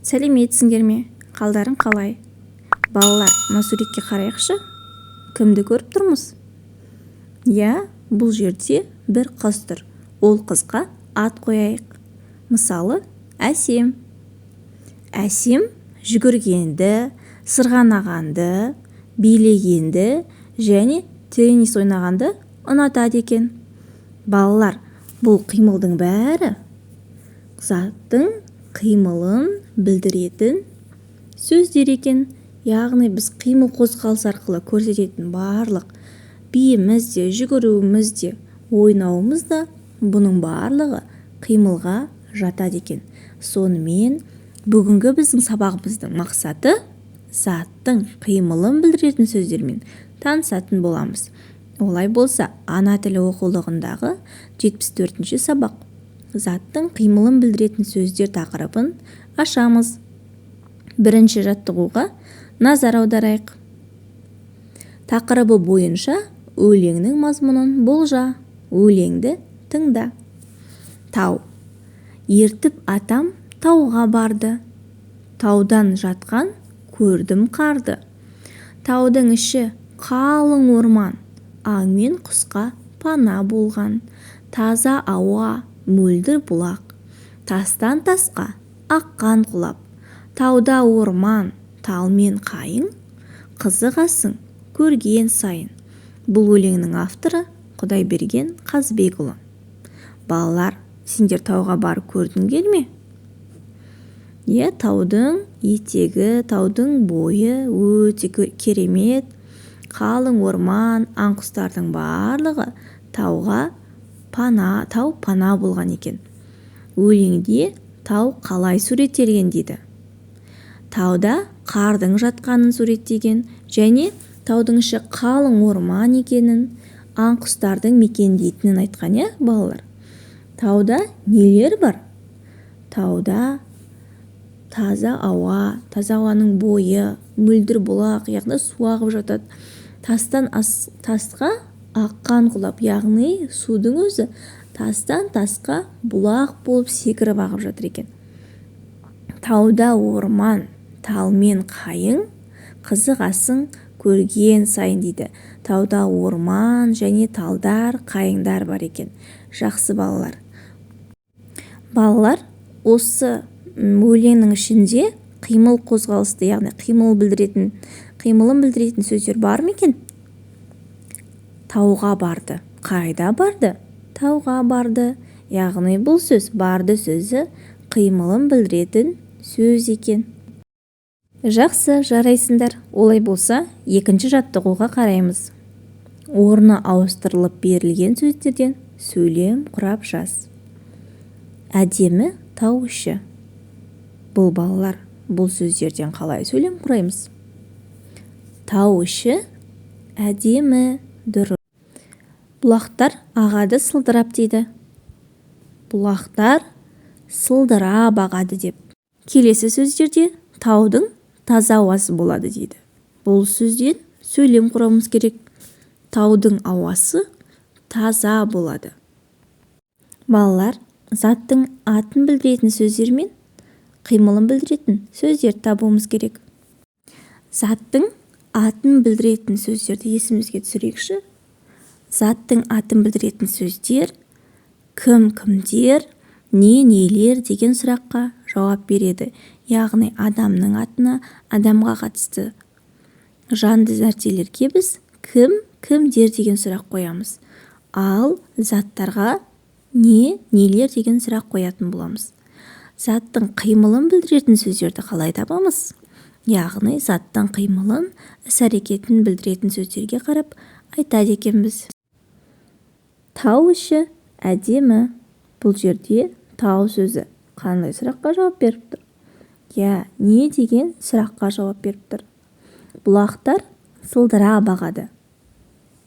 Сәлеметсіңдер ме? Қалдарың қалай? Балалар, мына суретке қарайықшы. Кімді көріп тұрмыз? Я, бұл жерде бір қыз тұр. Ол қызға ат қояйық. Мысалы, Әсем. Әсем жүгіргенді, сырғанағанды, билегенді және теннис ойнағанды ұнатады екен. Балалар, бұл қимылдың бәрі заттың қимылын білдіретін сөздер екен. Яғни біз қимыл қозғалыс арқылы көрсететін барлық биіміз де, жүгіруіміз де, ойнауымыз да бұның барлығы қимылға жатады екен. Сонымен бүгінгі біздің сабағымыздың мақсаты заттың қимылын білдіретін сөздермен танысатын боламыз. Олай болса, ана тілі оқулығындағы 74-ші сабақ заттың қимылын білдіретін сөздер тақырыбын ашамыз. Бірінші жаттығуға назар аударайық. Тақырыбы бойынша өлеңнің мазмұнын болжа, өлеңді тыңда. Тау. Ертіп атам тауға барды. Таудан жатқан көрдім қарды. Таудың іші қалың орман, аң мен құсқа пана болған. Таза ауа, мөлдір бұлақ, тастан тасқа аққан құлап. Тауда орман, тал мен қайың, қызығасың көрген сайын. Бұл өлеңнің авторы Құдайберген Қазбекұлы. Балалар, сендер тауға барып көрдіңдер ме? Таудың етегі, таудың бойы өте керемет. Қалың орман, аң-құстардың барлығы тау пана болған екен. Өлеңде тау қалай суреттелген дейді. Тауда қардың жатқанын суреттеген және таудың іші қалың орман екенін, аң-құстардың мекендейтінін айтқан, балалар. Тауда нелер бар? Тауда таза ауа, таза ауаның бойы, мөлдір бұлақ, яғни су ағып жатады. Тастан тасқа аққан құлап, яғни судың өзі тастан тасқа бұлақ болып секіріп ағып жатыр екен. Тауда орман, тал мен қайың, қызығасың көрген сайын дейді. Тауда орман және талдар, қайыңдар бар екен. Жақсы балалар. Балалар, осы өлеңнің ішінде қимыл қозғалысты, яғни қимылын білдіретін сөздер бар ма екен? Тауға барды. Қайда барды? Тауға барды. Яғни бұл сөз барды сөзі қимылын білдіретін сөз екен. Жақсы, жарайсыңдар. Олай болса, екінші жаттығуға қараймыз. Орны ауыстырылып берілген сөздерден сөйлем құрап жаз. Әдемі тау іші. Бұл балалар, бұл сөздерден қалай сөйлем құраймыз? Тау іші әдемі, дұрыс. Бұлақтар ағады сылдырап дейді. Бұлақтар сылдырап ағады деп. Келесі сөздерде таудың таза ауасы болады дейді. Бұл сөзден сөйлем құрамыз керек. Таудың ауасы таза болады. Балалар, заттың атын білдіретін сөздер мен қимылын білдіретін сөздер табуымыз керек. Заттың атын білдіретін сөздерді есімізге түсірейікші. Заттың атын білдіретін сөздер кім, кімдер, нелер деген сұраққа жауап береді. Яғни адамның атына, адамға қатысты жанды нәрселерге біз кім, кімдер деген сұрақ қоямыз. Ал заттарға нелер деген сұрақ қоятын боламыз. Заттың қимылын білдіретін сөздерді қалай табамыз? Яғни заттың қимылын, іс-әрекетін білдіретін сөздерге қарап айтады екенбіз. Тау іші әдемі. Бұл жерде тау сөзі қандай сұраққа жауап беріп тұр? Не деген сұраққа жауап беріп тұр? Бұлақтар сылдырап ағады.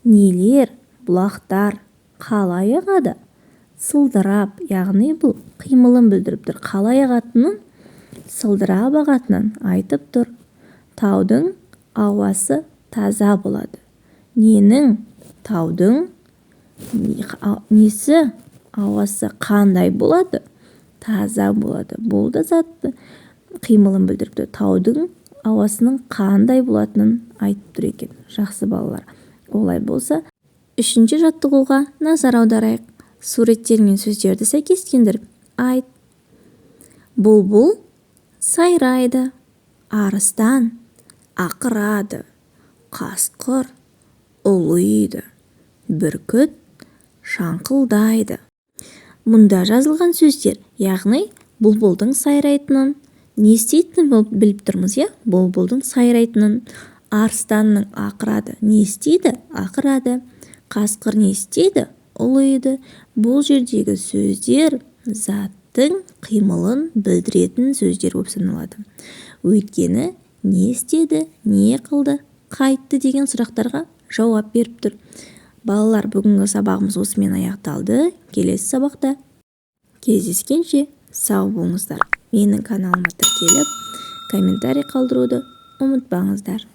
Нелер, бұлақтар қалай ағады? Сылдырап, яғни бұл қимылын білдіріп тұр. Қалай ағатынын, сылдырап ағатынын айтып тұр. Таудың ауасы таза болады. Ненің? Таудың ауасы қандай болады? Таза болады. Бұл да затты қимылын білдіріп тұр. Таудың ауасының қандай болатынын айтып тұр екен. Жақсы балалар. Олай болса, үшінші жаттығуға назар аударайық. Суреттер мен сөздерді сәйкестендіріп айт. Бұлбұл сайрайды, арыстан ақырады, қасқыр ұлиды, бүркіт шаңқылдайды. Мұнда жазылған сөздер, яғни бұлбұлдың сайрайтынын, не істейтінін біліп тұрмыз, я? Бұлбұлдың сайрайтынын, арыстанның ақырады, не істейді? Ақырады. Қасқыр не істейді? Ұлиды. Бұл жердегі сөздер заттың қимылын білдіретін сөздер болып саналады. Өйткені не істеді, не қылды, қайтты деген сұрақтарға жауап беріп тұр. Балалар, бүгінгі сабағымыз осымен аяқталды. Келесі сабақта кездескенше сау болыңыздар. Менің каналыма тіркеліп, комментарий қалдыруды ұмытпаңыздар.